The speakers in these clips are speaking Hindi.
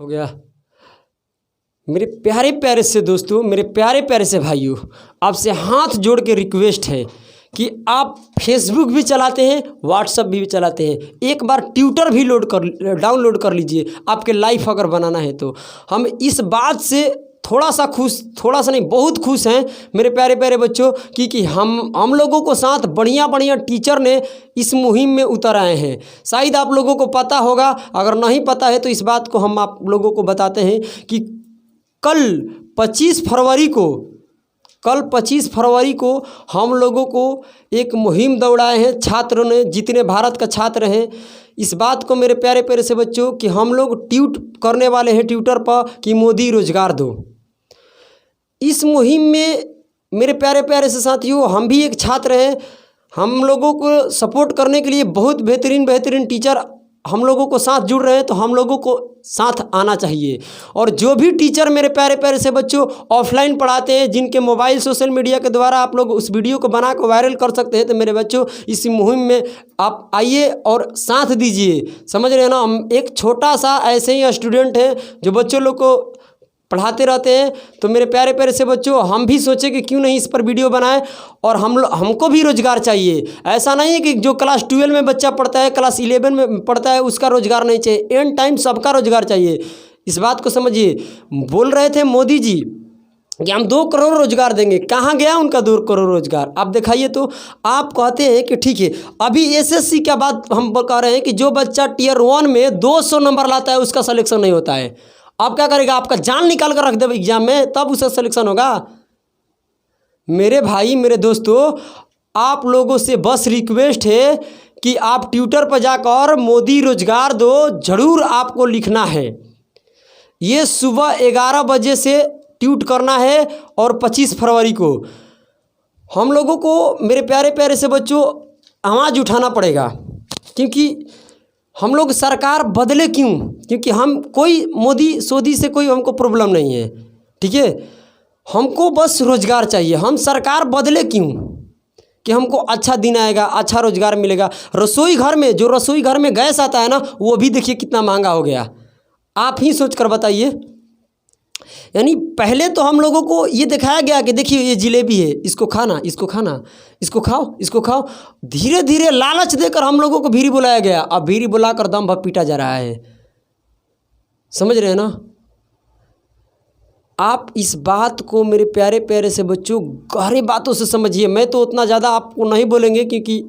हो गया। मेरे प्यारे प्यारे से दोस्तों, मेरे प्यारे प्यारे से भाइयों, आपसे हाथ जोड़ के रिक्वेस्ट है कि आप फेसबुक भी चलाते हैं, व्हाट्सअप भी चलाते हैं, एक बार ट्विटर भी डाउनलोड कर लीजिए आपके लाइफ अगर बनाना है तो। हम इस बात से थोड़ा सा नहीं बहुत खुश हैं मेरे प्यारे प्यारे बच्चों कि हम लोगों को साथ बढ़िया बढ़िया टीचर ने इस मुहिम में उतर आए हैं। शायद आप लोगों को पता होगा, अगर नहीं पता है तो इस बात को हम आप लोगों को बताते हैं कि कल 25 फरवरी को हम लोगों को एक मुहिम दौड़ाए हैं छात्रों ने, जितने भारत का छात्र हैं। इस बात को मेरे प्यारे प्यारे से बच्चों कि हम लोग ट्वीट करने वाले हैं ट्विटर पर कि मोदी रोजगार दो। इस मुहिम में मेरे प्यारे प्यारे से साथियों, हम भी एक छात्र हैं। हम लोगों को सपोर्ट करने के लिए बहुत बेहतरीन टीचर हम लोगों को साथ जुड़ रहे हैं, तो हम लोगों को साथ आना चाहिए। और जो भी टीचर मेरे प्यारे प्यारे से बच्चों ऑफलाइन पढ़ाते हैं, जिनके मोबाइल सोशल मीडिया के द्वारा आप लोग उस वीडियो को बना कर वायरल कर सकते हैं, तो मेरे बच्चों इस मुहिम में आप आइए और साथ दीजिए। समझ रहे हैं ना, हम एक छोटा सा ऐसे ही स्टूडेंट हैं जो बच्चों लोग को पढ़ाते रहते हैं। तो मेरे प्यारे प्यारे से बच्चों, हम भी सोचे कि क्यों नहीं इस पर वीडियो बनाएं। और हमको भी रोज़गार चाहिए। ऐसा नहीं है कि जो क्लास 12 में बच्चा पढ़ता है, क्लास 11 में पढ़ता है, उसका रोज़गार नहीं चाहिए। एंड टाइम सबका रोज़गार चाहिए, इस बात को समझिए। बोल रहे थे मोदी जी कि हम 2 करोड़ रोज़गार देंगे, कहाँ गया उनका 2 करोड़ रोज़गार? आप दिखाइए। तो आप कहते हैं कि ठीक है, अभी एसएससी का बात हम कह रहे हैं कि जो बच्चा टियर 1 में 200 नंबर लाता है उसका सिलेक्शन नहीं होता है। आप क्या करेगा? आपका जान निकाल कर रख देगा एग्जाम में, तब उसका सिलेक्शन होगा। मेरे भाई मेरे दोस्तों, आप लोगों से बस रिक्वेस्ट है कि आप ट्विटर पर जाकर मोदी रोजगार दो जरूर आपको लिखना है। ये सुबह 11 बजे से ट्वीट करना है और 25 फरवरी को हम लोगों को मेरे प्यारे प्यारे से बच्चों आवाज़ उठाना पड़ेगा। क्योंकि हम लोग सरकार बदले क्यों? क्योंकि हम कोई मोदी सोदी से कोई हमको प्रॉब्लम नहीं है, ठीक है। हमको बस रोज़गार चाहिए। हम सरकार बदले क्यों? कि हमको अच्छा दिन आएगा, अच्छा रोज़गार मिलेगा। रसोई घर में गैस आता है ना, वो भी देखिए कितना महंगा हो गया। आप ही सोच कर बताइए। यानी पहले तो हम लोगों को ये दिखाया गया कि देखिए ये जिलेबी है, इसको खाना, इसको खाओ। धीरे धीरे लालच देकर हम लोगों को भीरी बुलाया गया। अब भीरी बुलाकर दम भर पीटा जा रहा है। समझ रहे हैं ना? आप इस बात को मेरे प्यारे प्यारे से बच्चों गहरी बातों से समझिए। मैं तो उतना ज़्यादा आपको नहीं बोलेंगे क्योंकि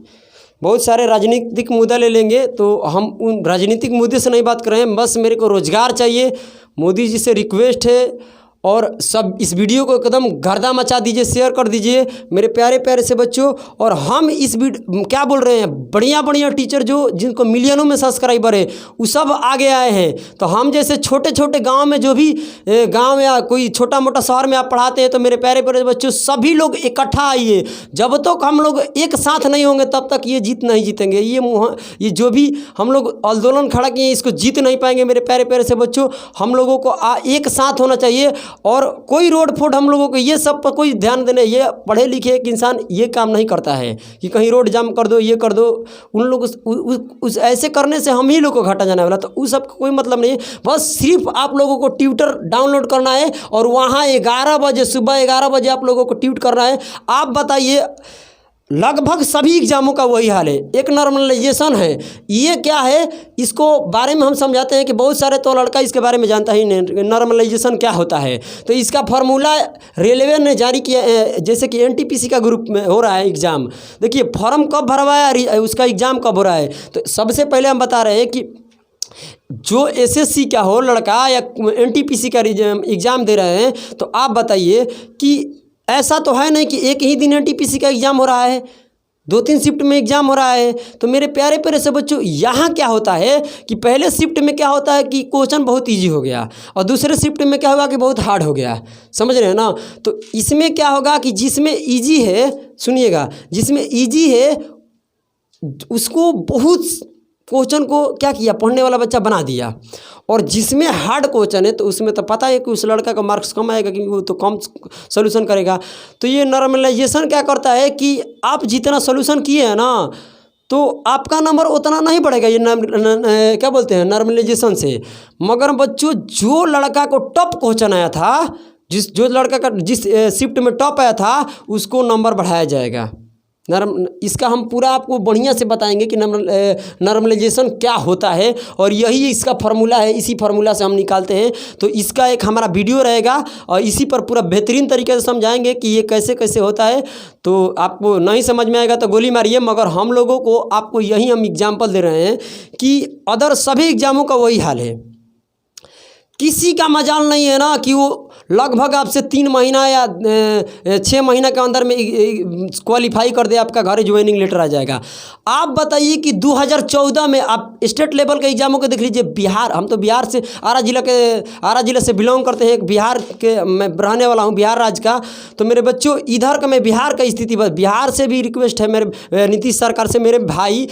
बहुत सारे राजनीतिक मुद्दा ले लेंगे, तो हम उन राजनीतिक मुद्दे से नहीं बात कर रहे हैं। बस मेरे को रोज़गार चाहिए। मोदी जी से रिक्वेस्ट है, और सब इस वीडियो को एकदम गर्दा मचा दीजिए, शेयर कर दीजिए मेरे प्यारे प्यारे से बच्चों। और हम इस क्या बोल रहे हैं, बढ़िया टीचर जो जिनको मिलियनों में सब्सक्राइबर है, वो सब आगे आए हैं। तो हम जैसे छोटे छोटे गांव में, जो भी गांव या कोई छोटा मोटा शहर में आप पढ़ाते हैं, तो मेरे प्यारे प्यारे बच्चों सभी लोग इकट्ठा आइए। जब तक हम लोग एक साथ नहीं होंगे तब तक ये जीत नहीं जीतेंगे। ये जो भी हम लोग आंदोलन खड़ा किए, इसको जीत नहीं पाएंगे मेरे प्यारे प्यारे से बच्चों। हम लोगों को एक साथ होना चाहिए। और कोई रोड फूड हम लोगों को ये सब पर कोई ध्यान देने, ये पढ़े लिखे एक इंसान ये काम नहीं करता है कि कहीं रोड जाम कर दो, ये कर दो। उन लोग उस ऐसे करने से हम ही लोग को घाटा जाने वाला। तो उस सब का कोई मतलब नहीं है। बस सिर्फ आप लोगों को ट्विटर डाउनलोड करना है और वहाँ 11 बजे, सुबह 11 बजे आप लोगों को ट्वीट करना है। आप बताइए, लगभग सभी एग्जामों का वही हाल है, एक नॉर्मलाइजेशन है। ये क्या है, इसको बारे में हम समझाते हैं कि बहुत सारे तो लड़का इसके बारे में जानता ही नहीं, नॉर्मलाइजेशन क्या होता है। तो इसका फार्मूला रेलवे ने जारी किया है। जैसे कि एनटीपीसी का ग्रुप में हो रहा है एग्ज़ाम, देखिए फॉर्म कब भरवाया, उसका एग्ज़ाम कब हो रहा है। तो सबसे पहले हम बता रहे हैं कि जो एसएससी का हो लड़का या एनटीपीसी का एग्ज़ाम दे रहे हैं, तो आप बताइए कि ऐसा तो है नहीं कि एक ही दिन एनटीपीसी का एग्ज़ाम हो रहा है, 2-3 शिफ्ट में एग्ज़ाम हो रहा है। तो मेरे प्यारे प्यारे से बच्चों, यहाँ क्या होता है कि पहले शिफ्ट में क्या होता है कि क्वेश्चन बहुत इजी हो गया, और दूसरे शिफ्ट में क्या होगा कि बहुत हार्ड हो गया। समझ रहे हैं ना? तो इसमें क्या होगा कि जिसमें इजी है, सुनिएगा, जिसमें इजी है उसको बहुत क्वेश्चन को क्या किया, पढ़ने वाला बच्चा बना दिया। और जिसमें हार्ड क्वेश्चन है तो उसमें तो पता है कि उस लड़का का मार्क्स कम आएगा क्योंकि वो तो कम सोल्यूशन करेगा। तो ये नॉर्मलाइजेशन क्या करता है कि आप जितना सोल्यूशन किए हैं ना, तो आपका नंबर उतना नहीं बढ़ेगा ये क्या बोलते हैं नॉर्मलाइजेशन से। मगर बच्चों जो लड़का को टॉप क्वेश्चन आया था, जो लड़का का जिस शिफ्ट में टॉप आया था उसको नंबर बढ़ाया जाएगा। इसका हम पूरा आपको बढ़िया से बताएंगे कि नॉर्मलाइजेशन क्या होता है, और यही इसका फार्मूला है, इसी फार्मूला से हम निकालते हैं। तो इसका एक हमारा वीडियो रहेगा और इसी पर पूरा बेहतरीन तरीके से समझाएंगे कि ये कैसे कैसे होता है। तो आपको नहीं समझ में आएगा तो गोली मारिए, मगर हम लोगों को आपको यही हम एग्जाम्पल दे रहे हैं कि अदर सभी एग्जामों का वही हाल है। किसी का मजाल नहीं है ना कि वो लगभग आपसे 3 महीना या 6 महीना के अंदर में क्वालिफाई कर दे, आपका घर ज्वाइनिंग लेटर आ जाएगा। आप बताइए कि 2014 में आप स्टेट लेवल के एग्जामों को देख लीजिए। बिहार, हम तो बिहार से आरा जिला से बिलोंग करते हैं, बिहार के मैं रहने वाला हूँ, बिहार राज्य का। तो मेरे बच्चों इधर का मैं बिहार का स्थिति, बस बिहार से भी रिक्वेस्ट है मेरे नीतीश सरकार से, मेरे भाई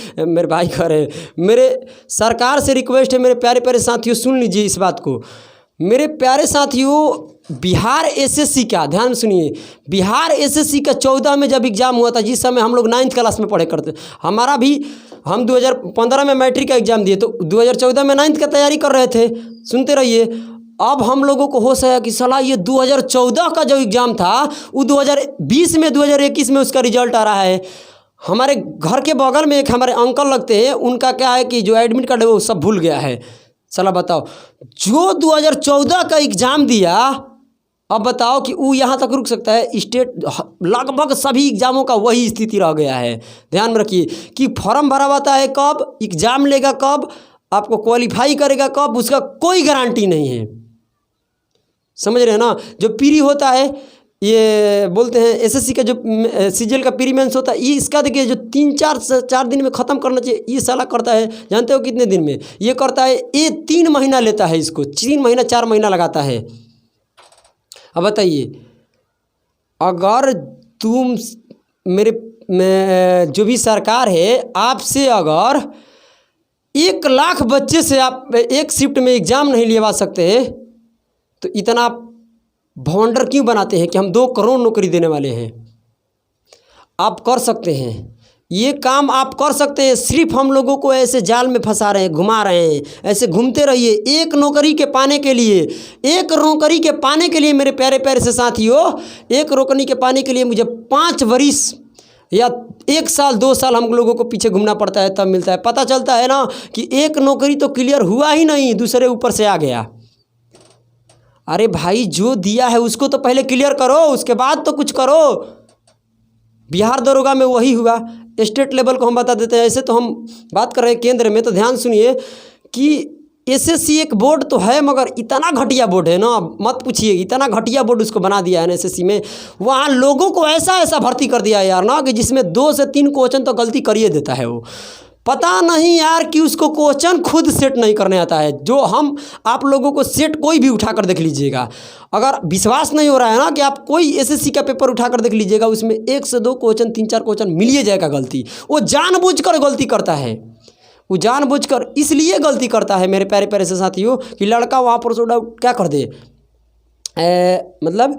करे मेरे सरकार से रिक्वेस्ट है, मेरे प्यारे प्यारे साथियों सुन लीजिए इस बात को। मेरे प्यारे साथियों बिहार एसएससी का ध्यान सुनिए, बिहार एसएससी का 14 में जब एग्ज़ाम हुआ था, जिस समय हम लोग 9th क्लास में पढ़े करते, हमारा भी हम 2015 में मैट्रिक का एग्ज़ाम दिए, तो 2014 में 9th का तैयारी कर रहे थे। सुनते रहिए। अब हम लोगों को होश आया कि साला ये 2014 का जो एग्ज़ाम था वो 2020 में 2021 में उसका रिजल्ट आ रहा है। हमारे घर के बगल में एक हमारे अंकल लगते हैं, उनका क्या है कि जो एडमिट कार्ड है वो सब भूल गया है। चला बताओ, जो 2014 का एग्ज़ाम दिया, अब बताओ कि वो यहाँ तक रुक सकता है? स्टेट लगभग सभी एग्ज़ामों का वही स्थिति रह गया है। ध्यान में रखिए कि फॉर्म भरा हुआ है कब, एग्ज़ाम लेगा कब, आपको क्वालिफाई करेगा कब, उसका कोई गारंटी नहीं है। समझ रहे हैं ना? जो प्री होता है, ये बोलते हैं एसएससी का जो सीजीएल का प्री मेंस होता है, ये इसका देखिए जो 3-4 दिन में ख़त्म करना चाहिए, ये साला करता है जानते हो कितने दिन में? ये करता है, ये 3 महीना लेता है, इसको 3 महीना 4 महीना लगाता है। अब बताइए, अगर तुम जो भी सरकार है आपसे अगर 1 लाख बच्चे से आप एक शिफ्ट में एग्ज़ाम नहीं लेवा सकते, तो इतना भवंडर क्यों बनाते हैं कि हम 2 करोड़ नौकरी देने वाले हैं? आप कर सकते हैं, ये काम आप कर सकते हैं। सिर्फ हम लोगों को ऐसे जाल में फंसा रहे हैं, घुमा रहे हैं। ऐसे घूमते रहिए। एक नौकरी के पाने के लिए मेरे प्यारे प्यारे से साथियों, एक नौकरी के पाने के लिए मुझे 5 वर्ष या 1 साल 2 साल हम लोगों को पीछे घूमना पड़ता है, तब मिलता है। पता चलता है ना कि एक नौकरी तो क्लियर हुआ ही नहीं, दूसरे ऊपर से आ गया। अरे भाई, जो दिया है उसको तो पहले क्लियर करो, उसके बाद तो कुछ करो। बिहार दरोगा में वही हुआ। स्टेट लेवल को हम बता देते हैं, ऐसे तो हम बात कर रहे हैं केंद्र में। तो ध्यान सुनिए कि एसएससी एक बोर्ड तो है, मगर इतना घटिया बोर्ड है ना, मत पूछिए। इतना घटिया बोर्ड उसको बना दिया है ना एसएससी में। वहाँ लोगों को ऐसा भर्ती कर दिया है यार ना, कि जिसमें 2 से 3 क्वेश्चन तो गलती करिए देता है वो। पता नहीं यार कि उसको क्वेश्चन खुद सेट नहीं करने आता है। जो हम आप लोगों को सेट कोई भी उठाकर देख लीजिएगा, अगर विश्वास नहीं हो रहा है ना, कि आप कोई एसएससी का पेपर उठाकर देख लीजिएगा, उसमें 1 से 2 क्वेश्चन 3-4 क्वेश्चन मिल ही जाएगा गलती। वो जानबूझकर गलती करता है, वो जानबूझकर इसलिए गलती करता है मेरे प्यारे प्यारे से साथियों, कि लड़का वहाँ पर सोडा क्या कर दे, मतलब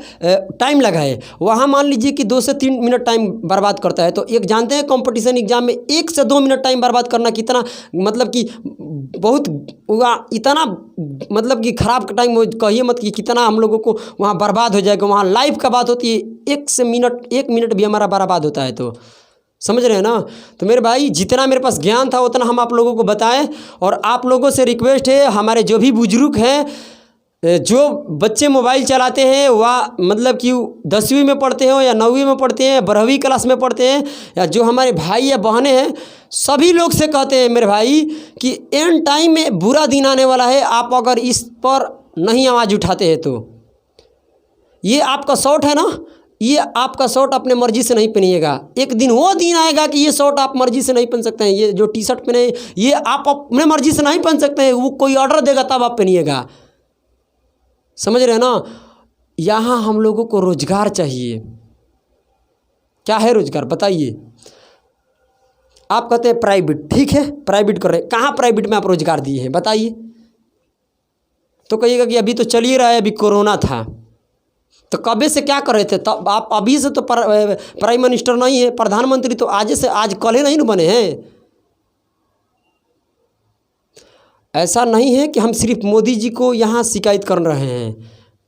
टाइम लगाए। वहाँ मान लीजिए कि 2 से 3 मिनट टाइम बर्बाद करता है। तो एक जानते हैं कंपटीशन एग्जाम में 1 से 2 मिनट टाइम बर्बाद करना कितना, मतलब कि बहुत इतना मतलब कि ख़राब टाइम कहिए मत कि कितना हम लोगों को वहाँ बर्बाद हो जाएगा। वहाँ लाइफ का बात होती है, 1 मिनट भी हमारा बर्बाद होता है। तो समझ रहे हैं ना? तो मेरे भाई, जितना मेरे पास ज्ञान था उतना हम आप लोगों को बताएं। और आप लोगों से रिक्वेस्ट है, हमारे जो भी बुजुर्ग हैं, जो बच्चे मोबाइल चलाते हैं, वह मतलब कि 10वीं में पढ़ते हो या 9वीं में पढ़ते हैं, 12वीं क्लास में पढ़ते हैं, या जो हमारे भाई या बहनें हैं, सभी लोग से कहते हैं मेरे भाई कि एंड टाइम में बुरा दिन आने वाला है। आप अगर इस पर नहीं आवाज़ उठाते हैं तो ये आपका शॉर्ट है ना, ये आपका शॉर्ट अपने मर्जी से नहीं पहनिएगा। एक दिन वो दिन आएगा कि ये शॉर्ट आप मर्जी से नहीं पहन सकते हैं। ये जो टी शर्ट पहने, ये आप अपने मर्जी से नहीं पहन सकते हैं, वो कोई ऑर्डर देगा तब आप पहनिएगा। समझ रहे हैं ना? यहाँ हम लोगों को रोजगार चाहिए। क्या है रोजगार बताइए? आप कहते हैं प्राइवेट, ठीक है प्राइवेट कर रहे हैं, कहाँ प्राइवेट में आप रोजगार दिए हैं बताइए? तो कहिएगा कि अभी तो चल ही रहा है, अभी कोरोना था। तो कबे से क्या कर रहे थे? तब आप अभी से तो प्राइम मिनिस्टर नहीं है, प्रधानमंत्री तो आज से आज कल ही नहीं न बने हैं। ऐसा नहीं है कि हम सिर्फ मोदी जी को यहाँ शिकायत कर रहे हैं।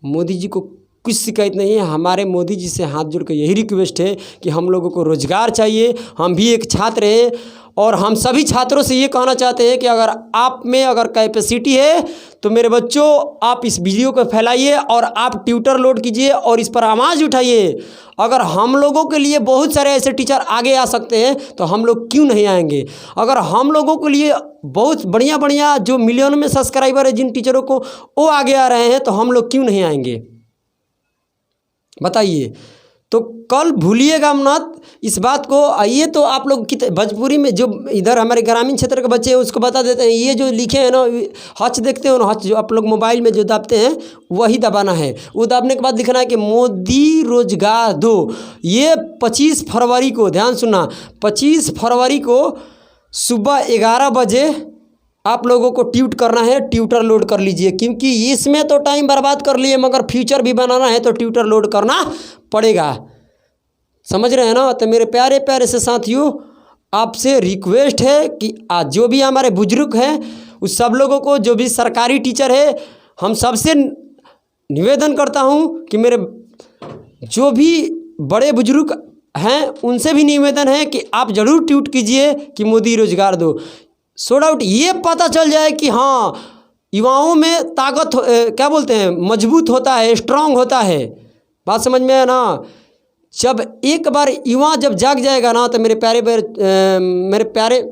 मोदी जी को कुछ शिकायत नहीं है। हमारे मोदी जी से हाथ जोड़ कर यही रिक्वेस्ट है कि हम लोगों को रोज़गार चाहिए। हम भी एक छात्र हैं और हम सभी छात्रों से ये कहना चाहते हैं कि अगर आप में अगर कैपेसिटी है तो मेरे बच्चों आप इस वीडियो को फैलाइए और आप ट्विटर लोड कीजिए और इस पर आवाज़ उठाइए। अगर हम लोगों के लिए बहुत सारे ऐसे टीचर आगे आ सकते हैं तो हम लोग क्यों नहीं आएंगे। अगर हम लोगों के लिए बहुत बढ़िया बढ़िया जो मिलियन में सब्सक्राइबर है जिन टीचरों को वो आगे आ रहे हैं तो हम लोग क्यों नहीं आएंगे, बताइए। तो कल भूलिएगा मत इस बात को। आइए तो आप लोग भोजपुरी में जो इधर हमारे ग्रामीण क्षेत्र के बच्चे हैं उसको बता देते हैं। ये जो लिखे हैं ना हच देखते हो ना, हच जो आप लोग मोबाइल में जो दबाते हैं वही दबाना है। वो दबाने के बाद लिखना है कि मोदी रोजगार दो। ये 25 फरवरी को, ध्यान सुनना, 25 फरवरी को सुबह 11 बजे आप लोगों को ट्वीट करना है। ट्विटर लोड कर लीजिए क्योंकि इसमें तो टाइम बर्बाद कर लिए मगर फ्यूचर भी बनाना है तो ट्विटर लोड करना पड़ेगा, समझ रहे हैं ना। तो मेरे प्यारे प्यारे से साथियों आपसे रिक्वेस्ट है कि आज जो भी हमारे बुजुर्ग हैं उस सब लोगों को, जो भी सरकारी टीचर है, हम सबसे निवेदन करता हूं कि मेरे जो भी बड़े बुजुर्ग हैं उनसे भी निवेदन है कि आप ज़रूर ट्वीट कीजिए कि मोदी रोजगार दो। सो डाउट ये पता चल जाए कि हाँ युवाओं में ताकत क्या बोलते हैं, मजबूत होता है, स्ट्रांग होता है। बात समझ में है ना। जब एक बार युवा जब जाग जाएगा ना तो मेरे प्यारे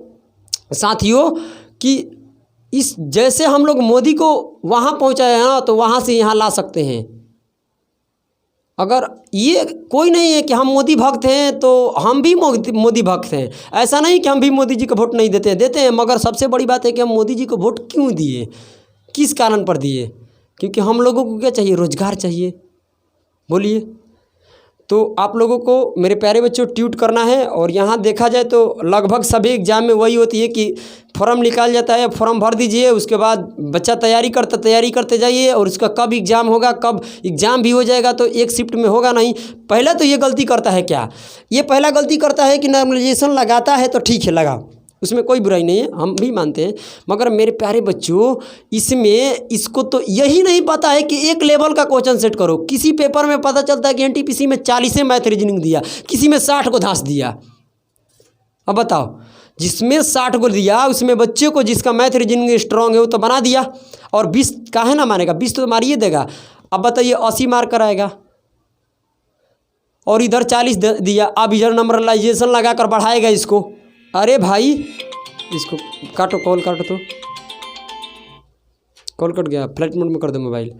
साथियों कि इस जैसे हम लोग मोदी को वहाँ पहुँचाए हैं ना तो वहाँ से यहाँ ला सकते हैं। अगर ये कोई नहीं है कि हम मोदी भक्त हैं तो हम भी मोदी भक्त हैं, ऐसा नहीं कि हम भी मोदी जी को वोट नहीं देते हैं। मगर सबसे बड़ी बात है कि हम मोदी जी को वोट क्यों दिए, किस कारण पर दिए, क्योंकि हम लोगों को क्या चाहिए, रोजगार चाहिए। बोलिए। तो आप लोगों को मेरे प्यारे बच्चों ट्वीट करना है। और यहाँ देखा जाए तो लगभग सभी एग्ज़ाम में वही होती है कि फॉर्म निकाल जाता है, फॉर्म भर दीजिए, उसके बाद बच्चा तैयारी करते जाइए और उसका कब एग्ज़ाम होगा, कब एग्ज़ाम भी हो जाएगा तो एक शिफ्ट में होगा नहीं। पहले तो ये गलती करता है क्या, ये पहला गलती करता है कि नॉर्मलाइजेशन लगाता है तो ठीक है लगा, उसमें कोई बुराई नहीं है, हम भी मानते हैं। मगर मेरे प्यारे बच्चों इसको तो यही नहीं पता है कि एक लेवल का क्वेश्चन सेट करो। किसी पेपर में पता चलता है कि एनटीपीसी में 40 मैथ रीजनिंग दिया, किसी में 60 को धांस दिया। अब बताओ, जिसमें 60 को दिया उसमें बच्चे को जिसका मैथ रीजनिंग स्ट्रांग है वो तो बना दिया और 20 काहे ना मानेगा, 20 तो मारिए देगा। अब बताइए 80 मार्क कराएगा और इधर 40 दिया, अब इधर नंबरलाइजेशन लगा कर बढ़ाएगा इसको। अरे भाई इसको काटो, कॉल काटो, तो कॉल कट गया, फ्लाइट मोड में कर दो मोबाइल।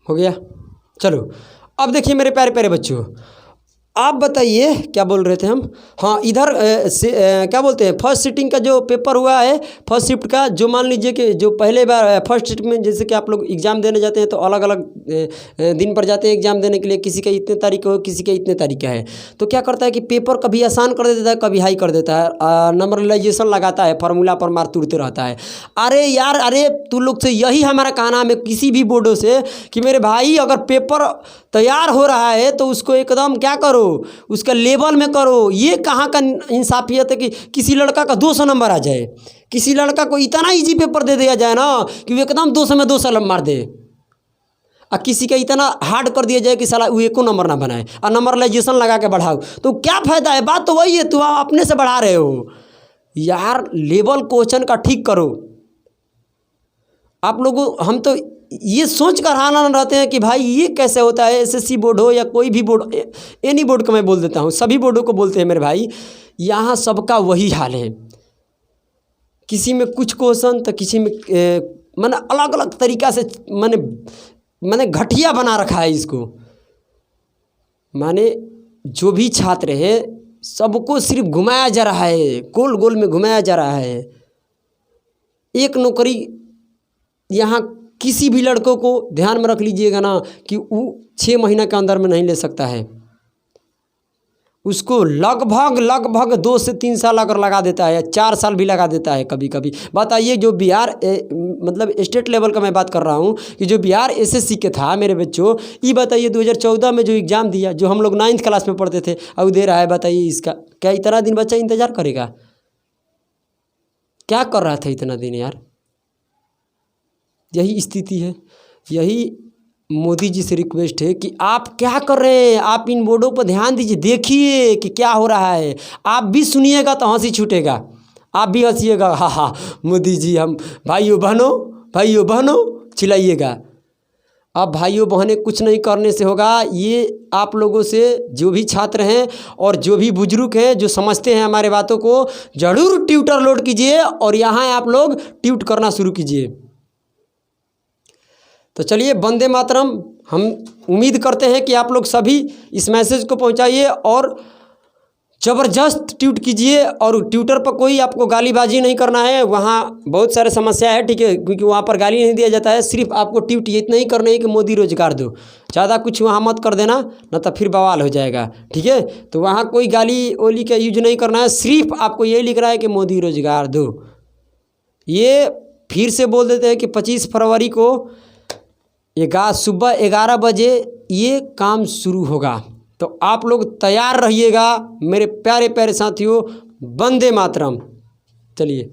हो गया। चलो अब देखिए मेरे प्यारे प्यारे बच्चों, आप बताइए क्या बोल रहे थे हम। हाँ, इधर क्या बोलते हैं, फर्स्ट सिटिंग का जो पेपर हुआ है, फर्स्ट शिफ्ट का, जो मान लीजिए कि जो पहले बार फर्स्ट शिफ्ट में जैसे कि आप लोग एग्ज़ाम देने जाते हैं तो अलग अलग दिन पर जाते हैं एग्ज़ाम देने के लिए। किसी का इतने तारीख हो, किसी का इतने तारीख का है। तो क्या करता है कि पेपर कभी आसान कर देता है, कभी हाई कर देता है, नंबरलाइजेशन लगाता है, फार्मूला पर मार तुरते रहता है। अरे यार, अरे तू लोग से यही हमारा कहना है किसी भी बोर्डों से कि मेरे भाई अगर पेपर तैयार हो रहा है तो उसको एकदम क्या करो, उसका लेवल में करो। ये कहाँ का इंसाफियत है कि किसी लड़का का 200 नंबर आ जाए, किसी लड़का को इतना इजी पेपर दे दिया जाए ना कि वो एकदम 200 में 200 मार दे, और किसी का इतना हार्ड कर दिया जाए कि साला वो एको नंबर ना बनाए और नंबरलाइजेशन लगा के बढ़ाओ। तो क्या फ़ायदा है, बात तो वही है, तुम अपने से बढ़ा रहे हो यार। लेवल क्वेश्चन का ठीक करो। आप लोगों, हम तो ये सोच कर हैरान रहते हैं कि भाई ये कैसे होता है। एसएससी बोर्ड हो या कोई भी बोर्ड, एनी बोर्ड का मैं बोल देता हूँ, सभी बोर्डों को बोलते हैं मेरे भाई, यहाँ सबका वही हाल है। किसी में कुछ क्वेश्चन तो किसी में मैंने अलग अलग तरीक़ा से मैंने घटिया बना रखा है इसको। माने जो भी छात्र है सबको सिर्फ घुमाया जा रहा है, गोल गोल में घुमाया जा रहा है। एक नौकरी यहाँ किसी भी लड़कों को ध्यान में रख लीजिएगा ना कि वो 6 महीना के अंदर में नहीं ले सकता है, उसको लगभग 2 से 3 साल अगर लगा देता है, 4 साल भी लगा देता है कभी कभी। बताइए जो बिहार मतलब स्टेट लेवल का मैं बात कर रहा हूँ कि जो बिहार एसएससी के था मेरे बच्चों, ये बताइए 2014 में जो एग्ज़ाम दिया, जो हम लोग 9th क्लास में पढ़ते थे, अब दे रहा है। बताइए इसका क्या इतना दिन बच्चा इंतज़ार करेगा। क्या कर रहा था इतना दिन यार? यही स्थिति है। यही मोदी जी से रिक्वेस्ट है कि आप क्या कर रहे हैं, आप इन बोर्डों पर ध्यान दीजिए, देखिए कि क्या हो रहा है। आप भी सुनिएगा तो हंसी छूटेगा, आप भी हंसिएगा, हाँ हाँ मोदी जी हम भाइयों बहनों चिल्लाइएगा। अब भाइयों बहनें कुछ नहीं करने से होगा, ये आप लोगों से जो भी छात्र हैं और जो भी बुजुर्ग हैं जो समझते हैं हमारे बातों को, ज़रूर ट्विटर लोड कीजिए और यहाँ आप लोग ट्वीट करना शुरू कीजिए। तो चलिए, वंदे मातरम। हम उम्मीद करते हैं कि आप लोग सभी इस मैसेज को पहुंचाइए और ज़बरदस्त ट्वीट कीजिए। और ट्विटर पर कोई आपको गालीबाजी नहीं करना है, वहाँ बहुत सारे समस्या है, ठीक है, क्योंकि वहाँ पर गाली नहीं दिया जाता है। सिर्फ आपको ट्वीट इतना ही करना है कि मोदी रोजगार दो, ज़्यादा कुछ वहाँ मत कर देना, न तो फिर बवाल हो जाएगा, ठीक है। तो वहाँ कोई गाली ओली का यूज नहीं करना है, सिर्फ आपको ये लिखना है कि मोदी रोजगार दो। ये फिर से बोल देते हैं कि 25 फरवरी को सुबह 11 बजे ये काम शुरू होगा। तो आप लोग तैयार रहिएगा मेरे प्यारे प्यारे साथियों। वंदे मातरम। चलिए।